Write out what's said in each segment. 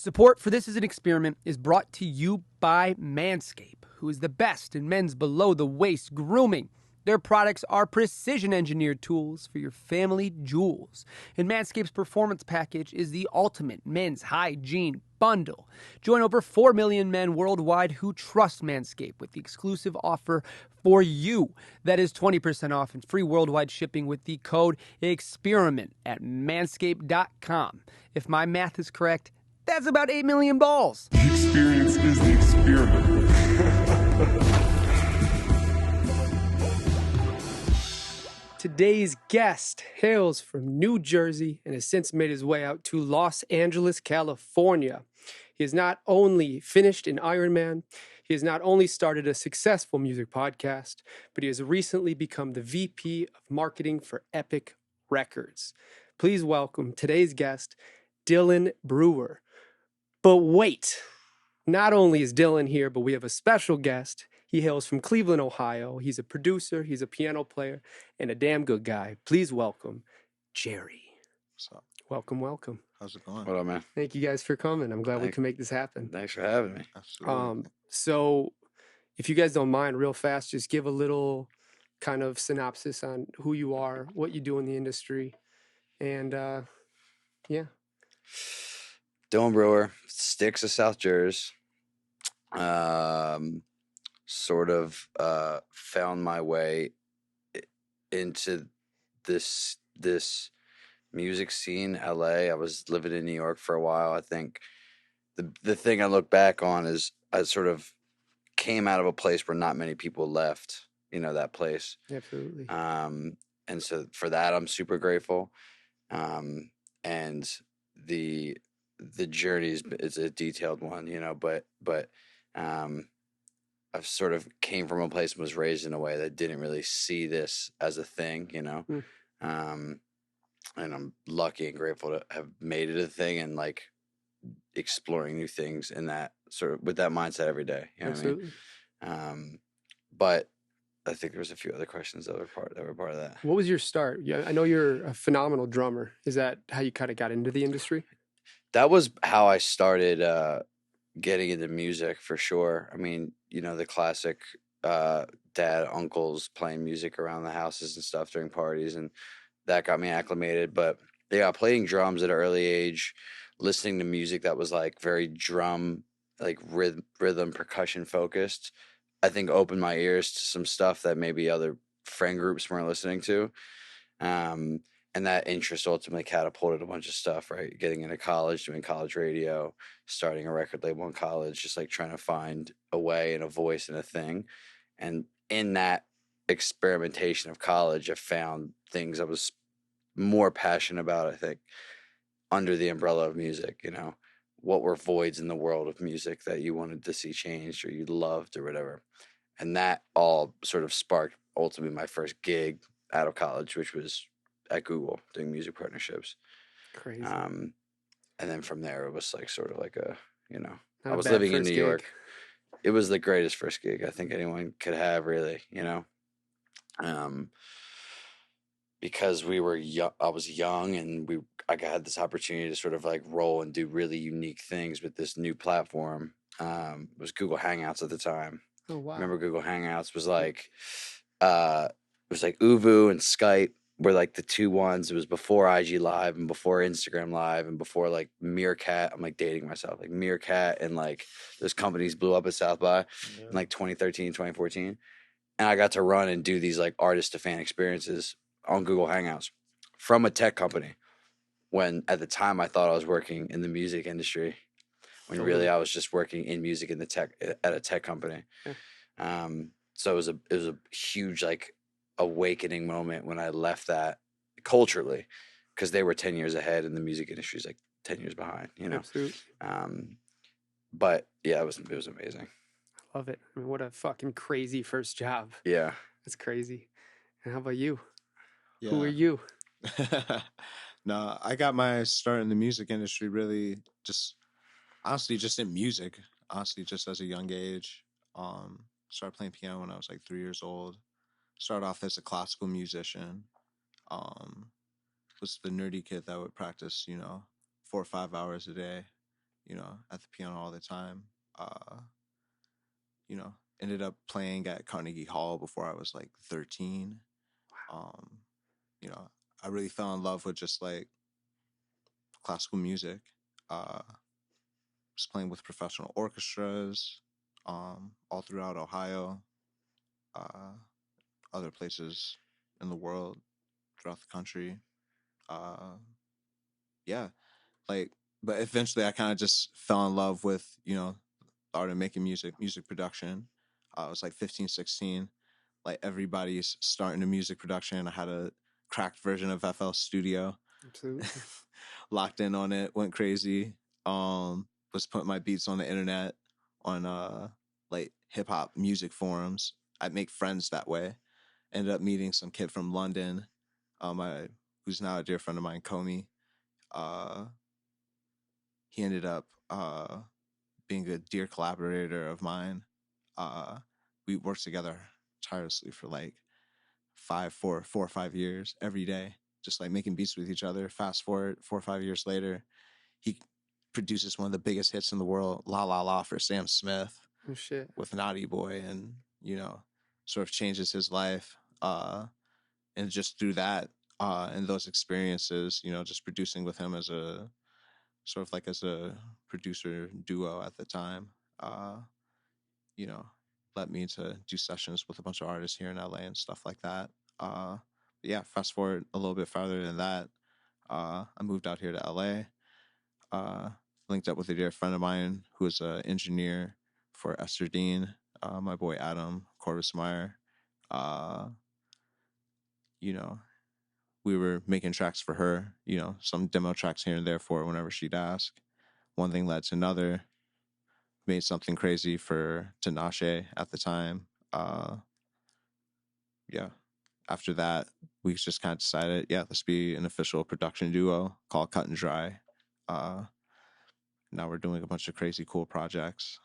Support for This Is an Experiment is brought to you by Manscaped, who is the best in men's below-the-waist grooming. Their products are precision-engineered tools for your family jewels. And Manscaped's Performance Package is the ultimate men's hygiene bundle. Join over 4 million men worldwide who trust Manscaped with the exclusive offer for you. That is 20% off and free worldwide shipping with the code EXPERIMENT at manscaped.com. If my math is correct, that's about 8 million balls. The experience is the experiment. Today's guest hails from New Jersey and has since made his way out to Los Angeles, California. He has not only finished an Ironman, he has not only started a successful music podcast, but he has recently become the VP of marketing for Epic Records. Please welcome today's guest, Dylan Brewer. But wait, not only is Dylan here, but we have a special guest. He hails from Cleveland, Ohio. He's a producer, he's a piano player, and a damn good guy. Please welcome Jerry. What's up? Welcome. How's it going? What up, man? Thank you guys for coming. I'm glad we can make this happen. Thanks for having me. Absolutely. So if you guys don't mind, real fast, just give a little kind of synopsis on who you are, what you do in the industry, and yeah. Dylan Brewer, sticks of South Jersey. Sort of found my way into this music scene, LA. I was living in New York for a while. I think the thing I look back on is I sort of came out of a place where not many people left, that place. Absolutely. And so for that, I'm super grateful. And the journey is a detailed one, but I've sort of came from a place and was raised in a way that didn't really see this as a thing, and I'm lucky and grateful to have made it a thing and like exploring new things in that sort of with that mindset every day. You know Absolutely. what I mean? But I think there was a few other questions that were part of that. What was your start? Yeah, I know you're a phenomenal drummer. Is that how you kind of got into the industry? That was how I started getting into music for sure. I mean, the classic dad, uncles playing music around the houses and stuff during parties, and that got me acclimated. But yeah, playing drums at an early age, listening to music that was like very drum, like rhythm, percussion focused, I think opened my ears to some stuff that maybe other friend groups weren't listening to. And that interest ultimately catapulted a bunch of stuff, right? Getting into college, doing college radio, starting a record label in college, just like trying to find a way and a voice and a thing. And in that experimentation of college, I found things I was more passionate about, I think, under the umbrella of music, what were voids in the world of music that you wanted to see changed or you loved or whatever. And that all sort of sparked ultimately my first gig out of college, which was at Google doing music partnerships. Crazy. And then from there it was like sort of like Not I a was bad living in first New gig. York. It was the greatest first gig I think anyone could have, really, because I was young and I had this opportunity to sort of like roll and do really unique things with this new platform. It was Google Hangouts at the time. Oh wow. Remember Google Hangouts was like it was like Uvu and Skype were like the two ones. It was before IG Live and before Instagram Live and before like Meerkat. I'm like dating myself, like Meerkat and like those companies blew up at South by in like 2013, 2014. And I got to run and do these like artist to fan experiences on Google Hangouts from a tech company when at the time I thought I was working in the music industry when really I was just working in music in at a tech company. Yeah. So it was a huge like awakening moment when I left that culturally, because they were 10 years ahead and the music industry is like 10 years behind, Absolutely. But yeah, it was amazing. Love it. I mean, what a fucking crazy first job. Yeah. That's crazy. And how about you? Yeah. Who are you? No, I got my start in the music industry really just in music. Honestly, just as a young age. Started playing piano when I was like 3 years old. Started off as a classical musician. Was the nerdy kid that would practice, 4 or 5 hours a day. at the piano all the time. Uh, Ended up playing at Carnegie Hall before I was like 13. Um, I really fell in love with just like classical music. Was playing with professional orchestras, all throughout Ohio, uh, other places in the world, throughout the country. Uh, yeah, like, but eventually I kind of just fell in love with, the art of making music production. I was like 15, 16. Like everybody's starting a music production. I had a cracked version of FL Studio. Absolutely. Locked in on it, went crazy. Was putting my beats on the internet on like hip hop music forums. I'd make friends that way. Ended up meeting some kid from London, who's now a dear friend of mine, Comey. Uh, he ended up being a dear collaborator of mine. We worked together tirelessly for like 4 or 5 years every day, just like making beats with each other. Fast forward 4 or 5 years later, he produces one of the biggest hits in the world, La La La for Sam Smith Oh shit. with Naughty Boy, and sort of changes his life. And just through that and those experiences, just producing with him as a sort of like as a producer duo at the time, you know, led me to do sessions with a bunch of artists here in LA and stuff like that. But yeah, fast forward a little bit farther than that. I moved out here to LA, uh, linked up with a dear friend of mine who is an engineer for Esther Dean, my boy Adam Corvus-Meyer. Uh, you know, we were making tracks for her, some demo tracks here and there for her whenever she'd ask. One thing led to another. Made something crazy for Tinashe at the time. Yeah. After that, we just kind of decided, let's be an official production duo called Cut and Dry. Now we're doing a bunch of crazy cool projects.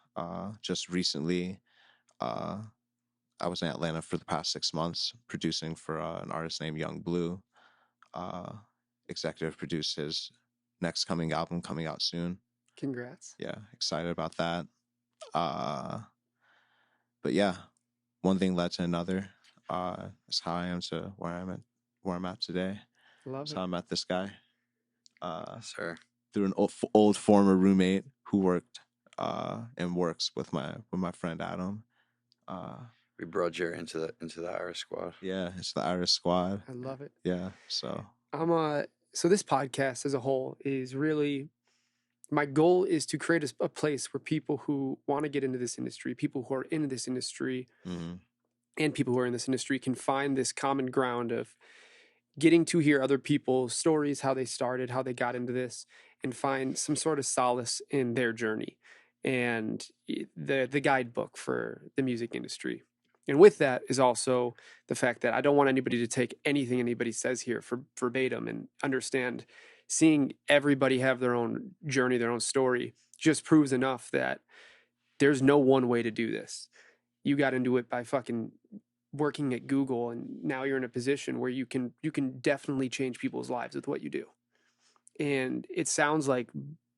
Just recently, I was in Atlanta for the past 6 months producing for an artist named Young Blue. Executive produced his next coming album coming out soon. Congrats. Yeah, excited about that. But yeah, one thing led to another. That's how I am to where I'm at today. Love That's it. how I met this guy. Sir. Through an old former roommate who worked and works with my friend Adam. We brought you into the Irish squad. Yeah, it's the Irish squad. I love it. Yeah, so So this podcast as a whole is really, my goal is to create a place where people who want to get into this industry, people who are in this industry, and people who are in this industry can find this common ground of getting to hear other people's stories, how they started, how they got into this, and find some sort of solace in their journey and the guidebook for the music industry. And with that is also the fact that I don't want anybody to take anything anybody says here for verbatim, and understand seeing everybody have their own journey, their own story just proves enough that there's no one way to do this. You got into it by fucking working at Google, and now you're in a position where you can definitely change people's lives with what you do. And it sounds like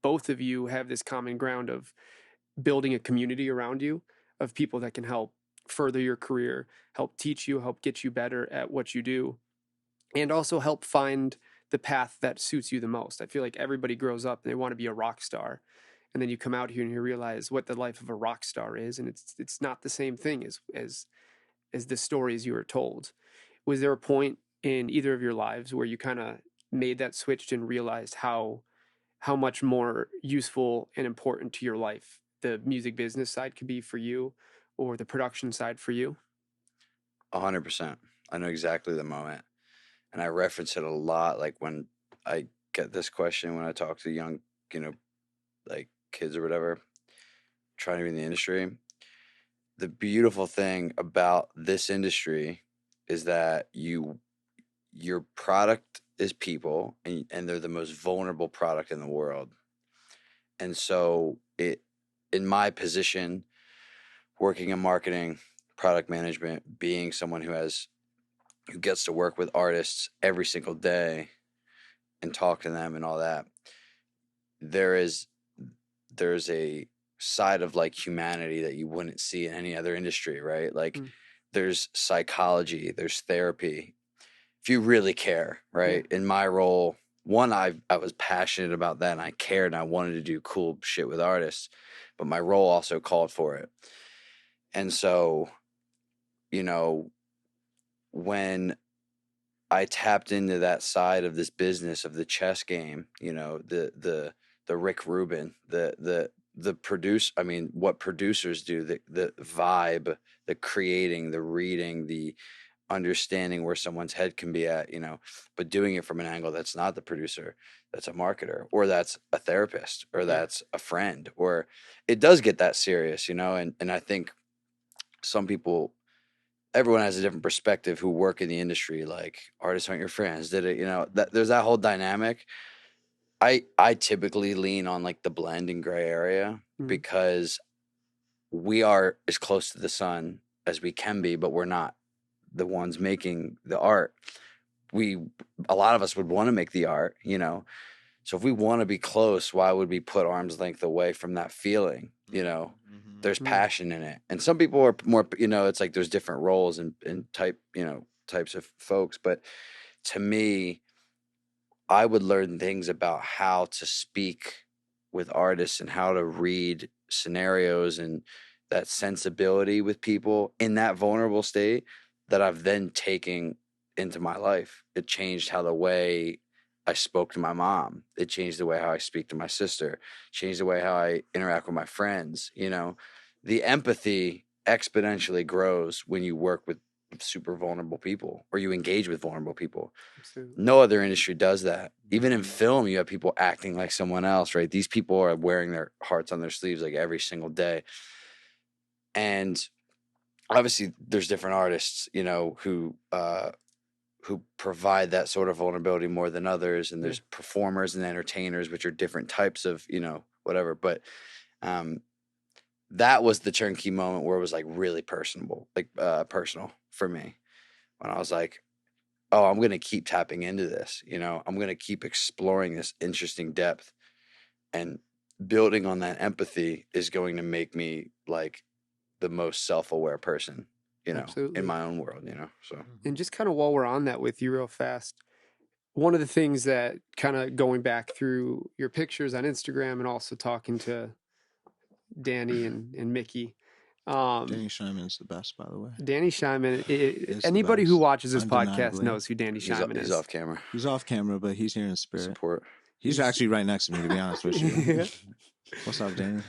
both of you have this common ground of building a community around you of people that can help further your career, help teach you, help get you better at what you do, and also help find the path that suits you the most. I feel like everybody grows up and they want to be a rock star, and then you come out here and you realize what the life of a rock star is, and it's not the same thing as the stories you were told. Was there a point in either of your lives where you kind of made that switch and realized how much more useful and important to your life the music business side could be for you, or the production side for you? 100%. I know exactly the moment, and I reference it a lot. Like when I get this question when I talk to young, like kids or whatever, trying to be in the industry. The beautiful thing about this industry is that your product is people, and they're the most vulnerable product in the world. And so in my position, working in marketing, product management, being someone who gets to work with artists every single day and talk to them and all that, there is there's a side of like humanity that you wouldn't see in any other industry, right? Like there's psychology, there's therapy. If you really care, right? In my role, one, I was passionate about that and I cared and I wanted to do cool shit with artists, but my role also called for it. And so, you know, when I tapped into that side of this business of the chess game, you know, the Rick Rubin, the produce, I mean, what producers do, the vibe, the creating, the reading, the understanding where someone's head can be at, you know, but doing it from an angle that's not the producer, that's a marketer, or that's a therapist, or that's a friend, or it does get that serious, you know, and I think some people, everyone has a different perspective who work in the industry, like artists aren't your friends, did it, you know, that there's that whole dynamic. I typically lean on like the blend and gray area because we are as close to the sun as we can be, but we're not the ones making the art. A lot of us would want to make the art, you know. So if we want to be close, why would we put arm's length away from that feeling? You know, there's passion in it. And some people are more, you know, it's like there's different roles and type, you know, types of folks. But to me, I would learn things about how to speak with artists and how to read scenarios and that sensibility with people in that vulnerable state that I've then taken into my life. It changed how the way I spoke to my mom. It changed the way how I speak to my sister, changed the way how I interact with my friends. You know, the empathy exponentially grows when you work with super vulnerable people or you engage with vulnerable people. Absolutely. No other industry does that. Even in film, you have people acting like someone else, right? These people are wearing their hearts on their sleeves like every single day. And obviously there's different artists, you know, who provide that sort of vulnerability more than others. And there's performers and entertainers, which are different types of, you know, whatever. But that was the turnkey moment where it was like really personal for me. When I was like, oh, I'm going to keep tapping into this, you know, I'm going to keep exploring this interesting depth, and building on that empathy is going to make me like the most self-aware person, you know, in my own world, you know. So, and just kind of while we're on that with you real fast, one of the things that kind of going back through your pictures on Instagram and also talking to Danny and Mickey, Danny Scheinman's the best, by the way. Danny Scheinman, Is the anybody who best, watches this podcast undeniably. knows who Danny Scheinman is. he's off camera. He's off camera, but he's here in spirit. Support. He's actually right next to me, to be honest with you. What's up, Danny?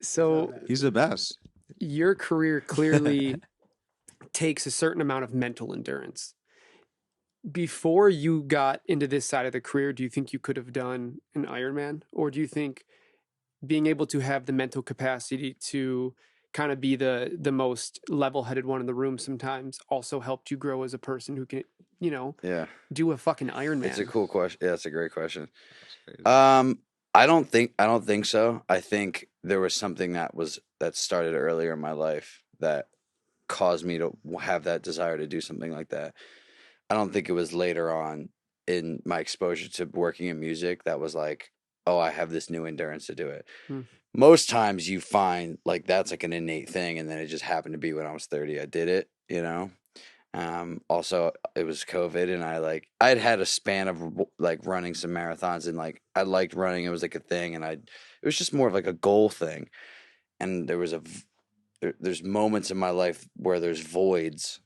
So He's the best. your career clearly takes a certain amount of mental endurance. Before you got into this side of the career, do you think you could have done an Ironman? Or do you think being able to have the mental capacity to kind of be the most level-headed one in the room sometimes also helped you grow as a person who can, you know, do a fucking Ironman? It's a cool question. Yeah, it's a great question. I don't think so. I think there was something that started earlier in my life that caused me to have that desire to do something like that. I don't think it was later on in my exposure to working in music that was like, oh, I have this new endurance to do it. Most times you find like that's like an innate thing, and then it just happened to be when I was 30 I did it, you know. Also it was COVID, and I'd had a span of like running some marathons, and like I liked running. It was like a thing, and it was just more of like a goal thing. And there's moments in my life where there's voids,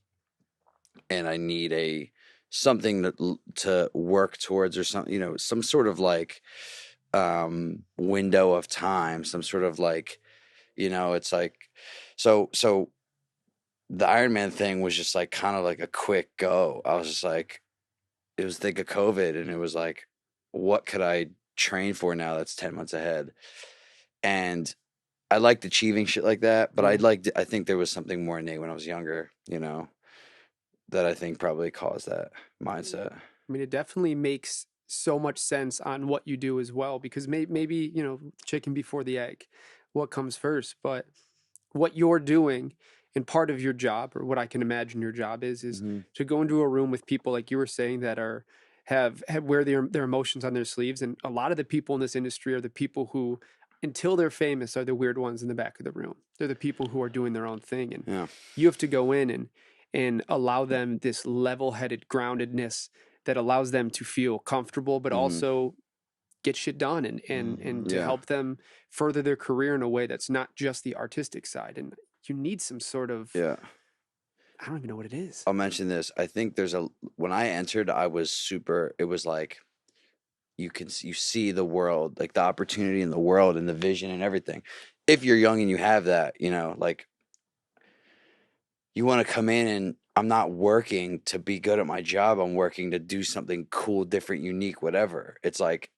and I need something to work towards, or something, you know, some sort of like window of time, some sort of like, you know, it's like so the Ironman thing was just like kind of like a quick go. I was just like, it was think of COVID, and it was like, what could I train for now that's 10 months ahead? And I liked achieving shit like that, but I think there was something more innate when I was younger, you know, that I think probably caused that mindset. I mean, it definitely makes so much sense on what you do as well, because maybe, you know, chicken before the egg, what comes first, but what you're doing and part of your job, or what I can imagine your job is to go into a room with people like you were saying that have wear their emotions on their sleeves. And a lot of the people in this industry are the people who until they're famous, are the weird ones in the back of the room. They're the people who are doing their own thing, and Yeah. you have to go in and allow them this level-headed groundedness that allows them to feel comfortable, but also get shit done and to Yeah. help them further their career in a way that's not just the artistic side. And you need some sort of, Yeah. I don't even know what it is. I'll mention this. I think when I entered, I was super, it was like, you see the world, like the opportunity in the world and the vision and everything. If you're young and you have that, like you want to come in and I'm not working to be good at my job. I'm working to do something cool, different, unique, whatever. It's like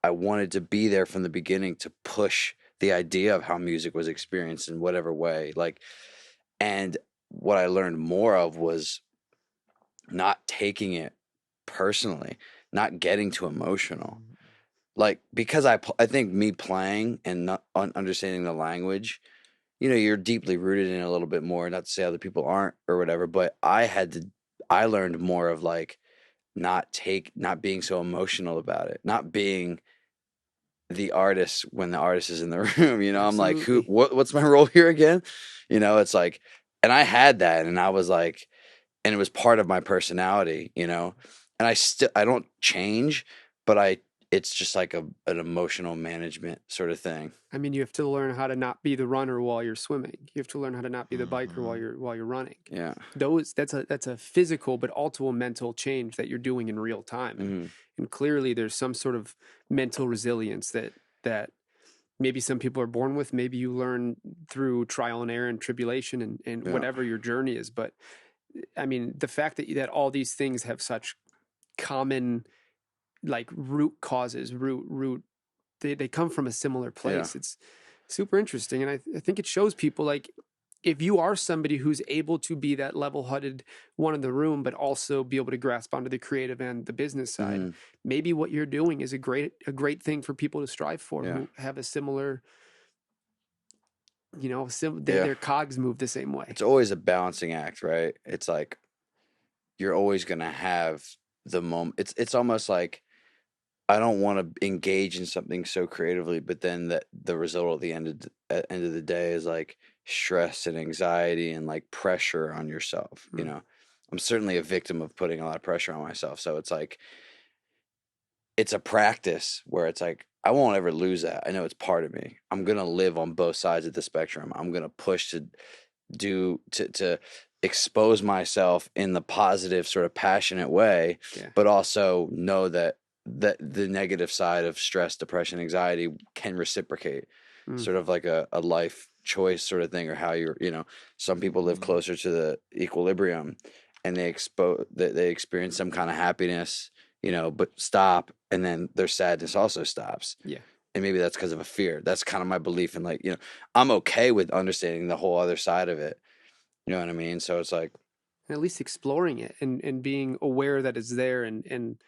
I wanted to be there from the beginning to push the idea of how music was experienced in whatever way. Like, and what I learned more of was not taking it personally, not getting too emotional. Like, because I think me playing and not understanding the language, you're deeply rooted in it a little bit more. Not to say other people aren't or whatever, but I learned more of like not being so emotional about it, not being the artist when the artist is in the room. I'm like, Absolutely. what's my role here again? It's like, and I had that, and I was like, and it was part of my personality, and I don't change, but it's just like an emotional management sort of thing. I mean, you have to learn how to not be the runner while you're swimming. You have to learn how to not be the biker while you're running. Yeah. That's a physical but also a mental change that you're doing in real time. And clearly there's some sort of mental resilience that maybe some people are born with, maybe you learn through trial and error and tribulation and whatever your journey is. But I mean, the fact that all these things have such common like root causes, they come from a similar place. It's super interesting. And I think it shows people like if you are somebody who's able to be that level-headed one in the room, but also be able to grasp onto the creative and the business side, maybe what you're doing is a great thing for people to strive for who have a similar, their cogs move the same way. It's always a balancing act, right? It's like you're always going to have the moment. It's almost like I don't want to engage in something so creatively, but then the result at the end of the day is like stress and anxiety and like pressure on yourself. I'm certainly a victim of putting a lot of pressure on myself. So it's like, it's a practice where it's like, I won't ever lose that. I know it's part of me. I'm going to live on both sides of the spectrum. I'm going to push to expose myself in the positive sort of passionate way, but also know that the negative side of stress, depression, anxiety can reciprocate, sort of like a life choice sort of thing, or how some people live closer to the equilibrium and they experience some kind of happiness, but stop, and then their sadness also stops. Yeah. And maybe that's because of a fear. That's kind of my belief in like, I'm okay with understanding the whole other side of it. You know what I mean? So it's like, at least exploring it and being aware that it's there and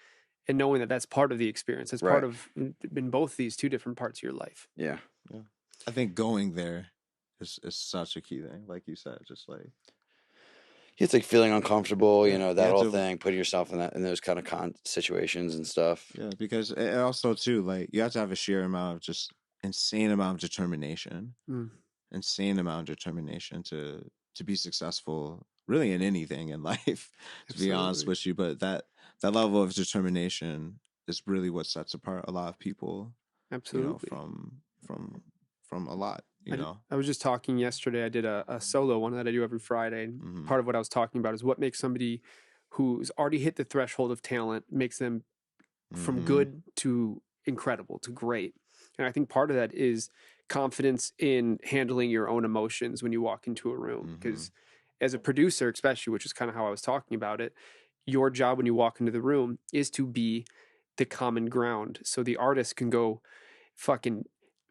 knowing that that's part of the experience. It's part of in both these two different parts of your life. Yeah. I think going there is such a key thing. Like you said, just like it's like feeling uncomfortable, that whole thing, putting yourself in those kind of situations and stuff. Yeah, because it also too, like you have to have a sheer amount of just insane amount of determination, to be successful, really in anything in life. To be honest with you, but that level of determination is really what sets apart a lot of people. Absolutely. From a lot. I was just talking yesterday. I did a solo one that I do every Friday. And part of what I was talking about is what makes somebody who's already hit the threshold of talent, makes them from good to incredible to great. And I think part of that is confidence in handling your own emotions when you walk into a room. Because as a producer, especially, which is kind of how I was talking about it, your job when you walk into the room is to be the common ground. So the artist can go fucking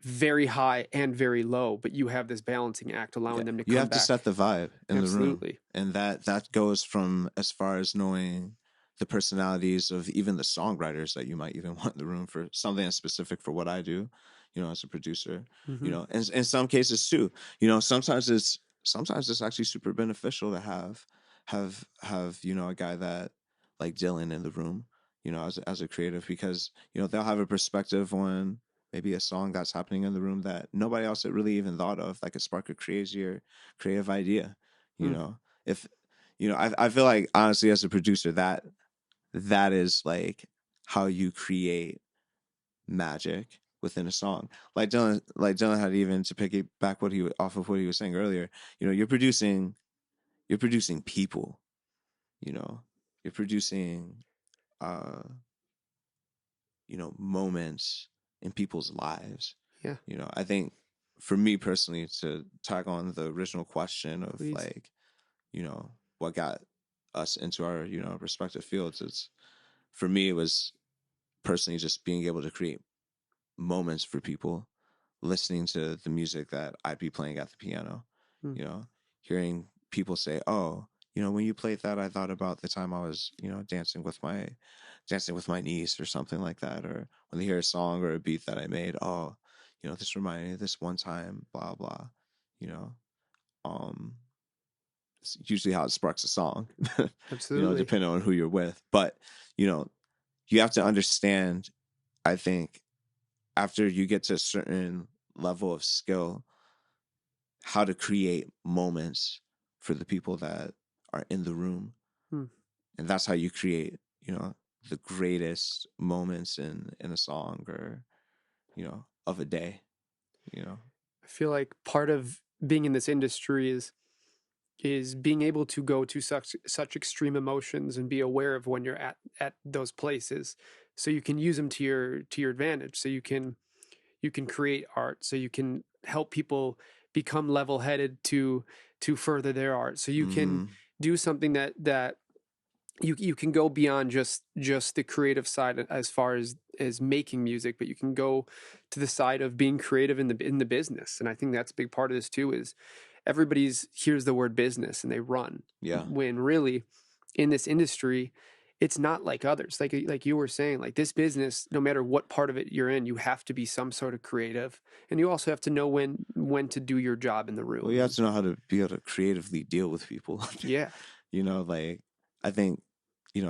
very high and very low, but you have this balancing act allowing them to come back. You have to set the vibe in Absolutely. the room. And that goes from as far as knowing the personalities of even the songwriters that you might even want in the room for something that's specific for what I do, as a producer, and in some cases too, sometimes it's actually super beneficial to have a guy that like Dylan in the room, as a creative, because, they'll have a perspective on maybe a song that's happening in the room that nobody else had really even thought of that could spark a crazier creative idea. You Hmm. know, if I feel like honestly as a producer that is like how you create magic within a song. Like Dylan had, even to pick it back off of what he was saying earlier. You're producing people. You know, you're producing uh moments in people's lives. Yeah, I think for me personally, to tag on the original question of please. like, what got us into our, respective fields, it's for me, it was personally just being able to create moments for people, listening to the music that I'd be playing at the piano, Hmm. hearing people say, "Oh, when you played that, I thought about the time I was, dancing with my niece or something like that." Or when they hear a song or a beat that I made, "Oh, this reminded me of this one time, blah blah." You know, um, it's usually how it sparks a song, Absolutely. depending on who you're with. But you know, you have to understand. I think after you get to a certain level of skill, how to create moments for the people that are in the room. Hmm. And that's how you create, the greatest moments in a song or, of a day, you know. I feel like part of being in this industry is being able to go to such extreme emotions and be aware of when you're at those places, so you can use them to your advantage. So you can create art. So you can help people become level headed to further their art. So you can Mm-hmm. do something that you can go beyond just the creative side as far as making music, but you can go to the side of being creative in the business. And I think that's a big part of this too, is everybody's hears the word business and they run, Yeah. when really in this industry it's not like others. Like you were saying, like this business, no matter what part of it you're in, you have to be some sort of creative, and you also have to know when to do your job in the Well, room. you have to know how to be able to creatively deal with people. Yeah. Like I think,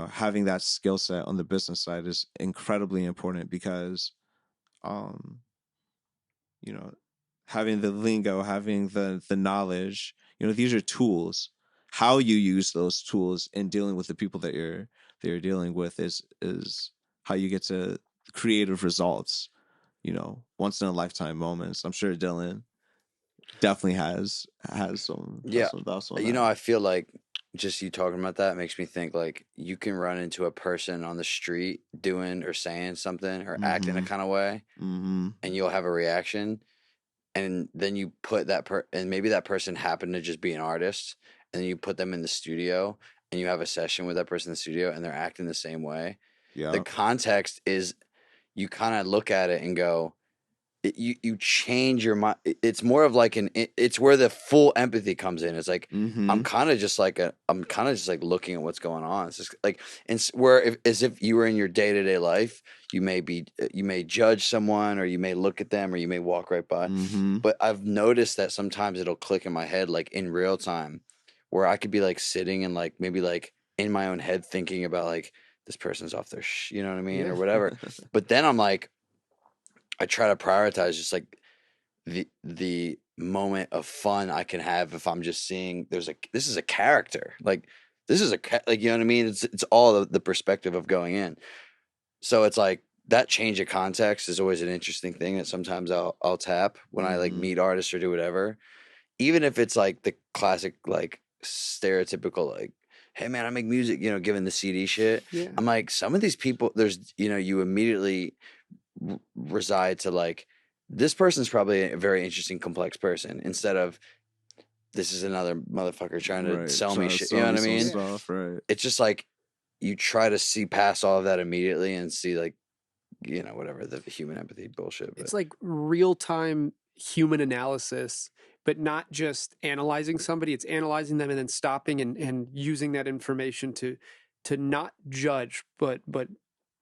having that skill set on the business side is incredibly important because, um, you know, having the lingo, having the knowledge, these are tools. How you use those tools in dealing with the people that you're dealing with is how you get to creative results, once in a lifetime moments. I'm sure Dylan definitely has some Yeah. thoughts on You that. know, I feel like just you talking about that makes me think like you can run into a person on the street doing or saying something or acting a Mm-hmm. kind of way, Mm-hmm. and you'll have a reaction, and then you put and maybe that person happened to just be an artist, and then you put them in the studio and you have a session with that person in the studio and they're acting the same way. The Yeah. context is you kind of look at it and go, you change your mind. It's more of like it's where the full empathy comes in. It's like Mm-hmm. I'm kind of just like looking at what's going on. It's just like, where as if you were in your day-to-day life, you may judge someone, or you may look at them, or you may walk right by. Mm-hmm. But I've noticed that sometimes it'll click in my head like in real time, where I could be like sitting and like maybe like in my own head thinking about like this person's off their you know what I mean, Yeah. or whatever. But then I'm like, I try to prioritize just like the moment of fun I can have if I'm just seeing this is a character, like this is like, you know what I mean, it's all the perspective of going in. So it's like that change of context is always an interesting thing that sometimes I'll tap when I like Mm-hmm. meet artists or do whatever, even if it's like the classic like stereotypical like, hey man, I make music, given the CD shit. Yeah. I'm like, some of these people, there's you immediately reside to like, this person's probably a very interesting, complex person, instead of this is another motherfucker trying to Right. sell me Trying to shit. You sell know me what I some mean? Yeah. stuff, right? It's just like you try to see past all of that immediately and see like, whatever the human empathy bullshit. But It's like real time human analysis, but not just analyzing somebody. It's analyzing them and then stopping and using that information to not judge, but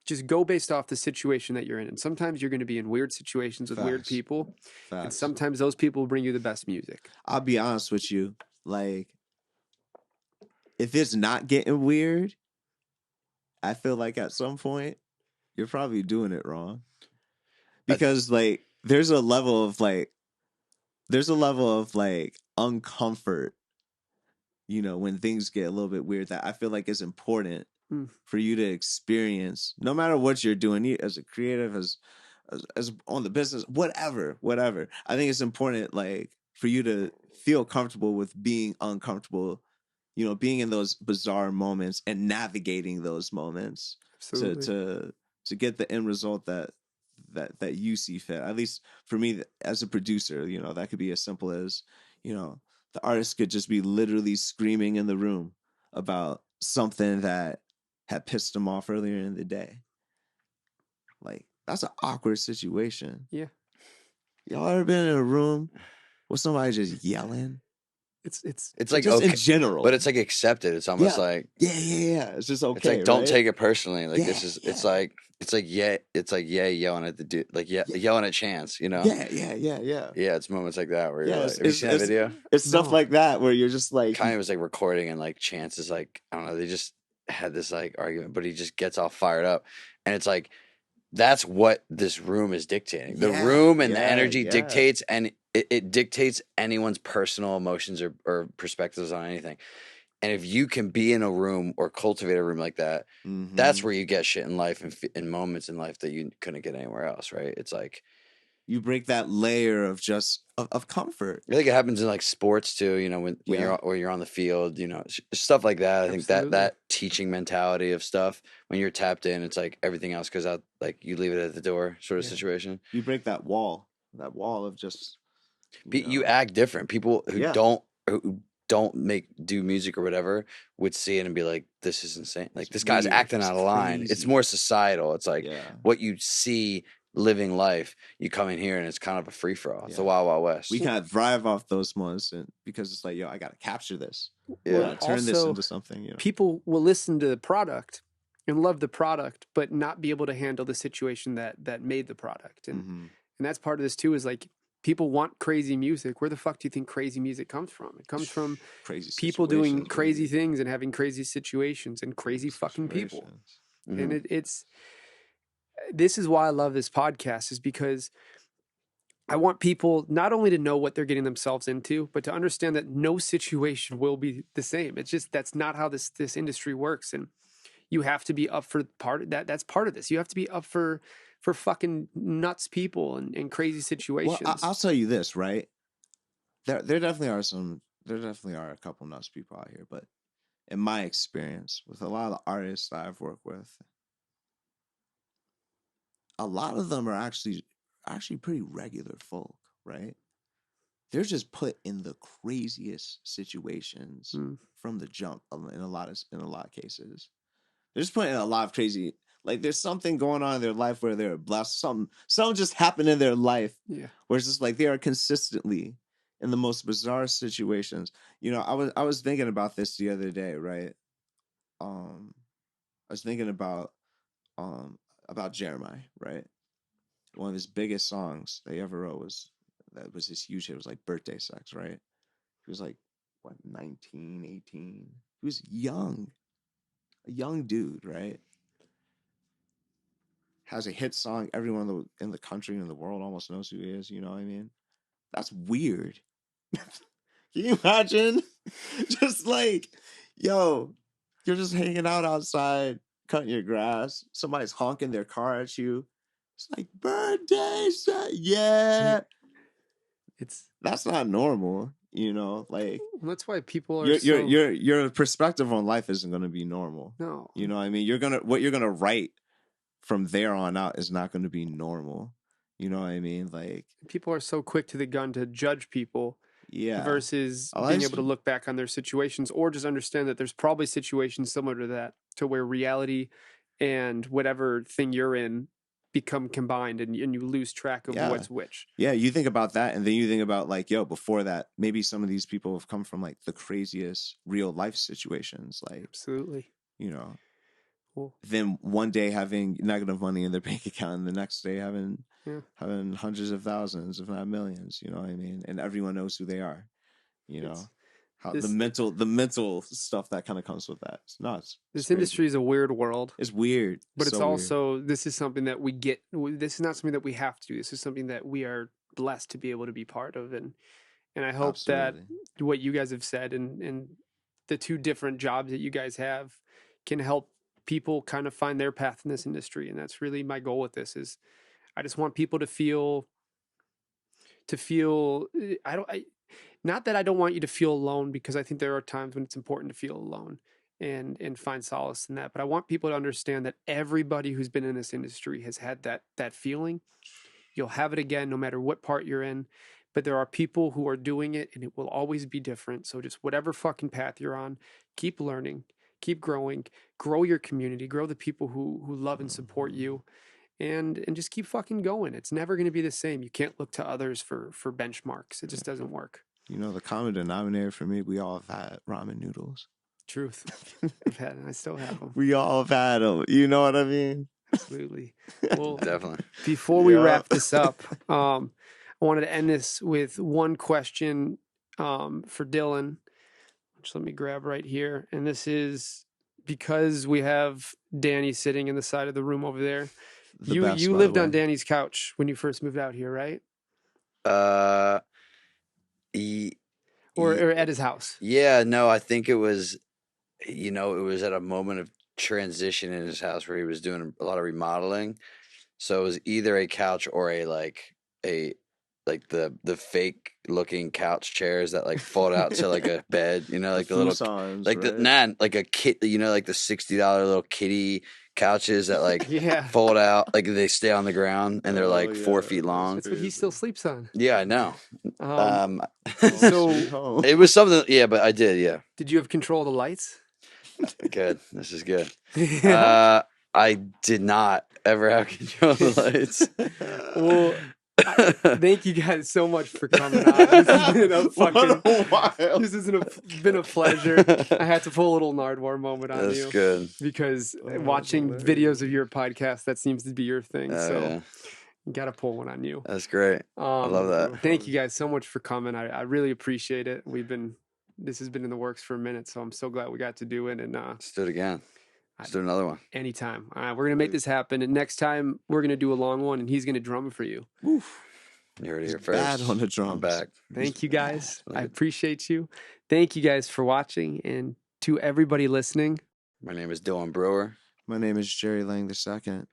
just go based off the situation that you're in. And sometimes you're going to be in weird situations with weird Facts. people, and Facts. sometimes those people bring you the best music. I'll be honest with you. Like, if it's not getting weird, I feel like at some point you're probably doing it wrong. because like there's a level of like uncomfort, you know, when things get a little bit weird, that I feel like is important for you to experience, no matter what you're doing, as a creative, as on the business, whatever. I think it's important, like, for you to feel comfortable with being uncomfortable, you know, being in those bizarre moments and navigating those moments to get the end result that you see fit. At least for me, as a producer, you know, that could be as simple as, you know, the artist could just be literally screaming in the room about something that had pissed him off earlier in the day. Like, that's an awkward situation. Yeah. Y'all ever been in a room with somebody just yelling? It's like just okay, in general, but it's like accepted. It's almost yeah. Yeah. It's just okay. It's like don't right? take it personally. Like Yeah, this is. yeah. It's like yelling at the dude. Like yelling at Chance. You know. Yeah. Yeah, it's moments like that where you're Yeah, like, have you seen that video? It's stuff like that where you're just like, Kanye was like recording and like Chance is like, I don't know, they just had this like argument, but he just gets all fired up, and it's like that's what this room is dictating. The room and the energy dictates, and it dictates anyone's personal emotions or perspectives on anything. And if you can be in a room or cultivate a room like that, that's where you get shit in life and moments in life that you couldn't get anywhere else, right? It's like you break that layer of just of comfort. I think it happens in like sports too. You know, when you're on the field, you know, stuff like that. I think that teaching mentality of stuff when you're tapped in, it's like everything else goes out. Like you leave it at the door, sort of situation. You break that wall of just. You act different. People who don't do music or whatever would see it and be like, this is insane. Like this guy's acting out of line. It's more societal. It's like what you see living life, you come in here and it's kind of a free for all. It's the Wild Wild West. We kind of thrive off those moments, and because it's like, yo, I gotta capture this. Well, turn this into something. You know, people will listen to the product and love the product, but not be able to handle the situation that made the product. And that's part of this too. Is like, people want crazy music. Where the fuck do you think crazy music comes from? It comes from crazy people doing crazy things and having crazy situations and crazy fucking people. And this is why I love this podcast, is because I want people not only to know what they're getting themselves into, but to understand that no situation will be the same. It's just, that's not how this industry works. And you have to be up for part of that. That's part of this. You have to be up for fucking nuts people and crazy situations. Well, I'll tell you this, right? There definitely are a couple nuts people out here, but in my experience with a lot of the artists that I've worked with, a lot of them are actually pretty regular folk, right? They're just put in the craziest situations from the jump in a lot of cases. They're just put in a lot of crazy, like there's something going on in their life where they're blessed. Something just happened in their life where it's just like they are consistently in the most bizarre situations. You know, I was thinking about this the other day, right? I was thinking about Jeremiah, right? One of his biggest songs that he ever wrote was this huge hit. It was like Birthday Sex, right? He was like, what, 19, 18? He was young. A young dude, right? Has a hit song. Everyone in the country and the world almost knows who he is. You know what I mean? That's weird. Can you imagine? Just like, yo, you're just hanging out outside, cutting your grass. Somebody's honking their car at you. It's like, birthday, yeah. That's not normal, you know. Like, that's why people are your perspective on life isn't going to be normal. No, you know what I mean. What you're gonna write from there on out is not going to be normal. You know what I mean? Like, people are so quick to the gun to judge people. Versus being able to look back on their situations, or just understand that there's probably situations similar to that, to where reality and whatever thing you're in become combined, and you lose track of what's which. Yeah, you think about that, and then you think about like, yo, before that, maybe some of these people have come from like the craziest real life situations. Like, absolutely, you know. Then one day having negative money in their bank account, and the next day having hundreds of thousands, if not millions. You know what I mean? And everyone knows who they are. You know, How This- the mental stuff that kind of comes with that. It's nuts. This It's crazy. industry is a weird world, It's weird, but it's so weird. also this is something that we get. This is not something that we have to do. This is something that we are blessed to be able to be part of, and I hope Absolutely. that what you guys have said and the two different jobs that you guys have can help people kind of find their path in this industry, and that's really my goal with this. Is I just want people to feel. Not that I don't want you to feel alone, because I think there are times when it's important to feel alone and find solace in that. But I want people to understand that everybody who's been in this industry has had that feeling. You'll have it again, no matter what part you're in. But there are people who are doing it, and it will always be different. So just whatever fucking path you're on, keep learning, keep growing, grow your community, grow the people who love and support you. And just keep fucking going. It's never going to be the same. You can't look to others for benchmarks. It just doesn't work. You know, the common denominator for me, we all have had ramen noodles. Truth. I've had it. I still have them. We all have had them. You know what I mean? Absolutely. Well, Definitely. before we Yeah. wrap this up, I wanted to end this with one question for Dylan, which let me grab right here. And this is because we have Danny sitting in the side of the room over there. The You best, by the lived on way. Danny's couch when you first moved out here, right? He, Or at his house? yeah, no, I think it was, it was at a moment of transition in his house where he was doing a lot of remodeling. So it was either a couch or the fake looking couch chairs that like fold out to like a bed, like the little Fusons, like like a kit, like the $60 little kitty couches that like Yeah. fold out, like they stay on the ground and they're Oh, like 4 yeah. feet long. That's what he still sleeps on. Yeah, I know. So home. It was something, yeah, but I did, yeah. did you have control of the lights? Good. This is good. Yeah. I did not ever have control of the lights. Well, thank you guys so much for coming on. This has been a fucking. This has been a pleasure. I had to pull a little Nardwar moment on That's you good. because Oh, watching hilarious. videos of your podcast, that seems to be your thing. Oh, So yeah. you got to pull one on you. That's great. I love that. Thank you guys so much for coming. I really appreciate it. This has been in the works for a minute, so I'm so glad we got to do it. And Let's do it again. Let's do another one. anytime. All right, we're gonna make this happen. And next time we're gonna do a long one, and he's gonna drum for you. You heard it here first. Bad on the I'm drums. back. Thank you guys. I Right. appreciate you. Thank you guys for watching, and to everybody listening. My name is Dylan Brewer, My name is Jerry Lang II. and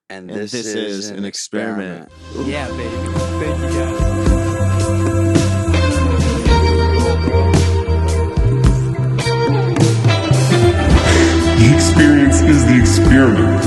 And this this is is an experiment. Yeah, baby. Thank you guys. The experience is the experiment.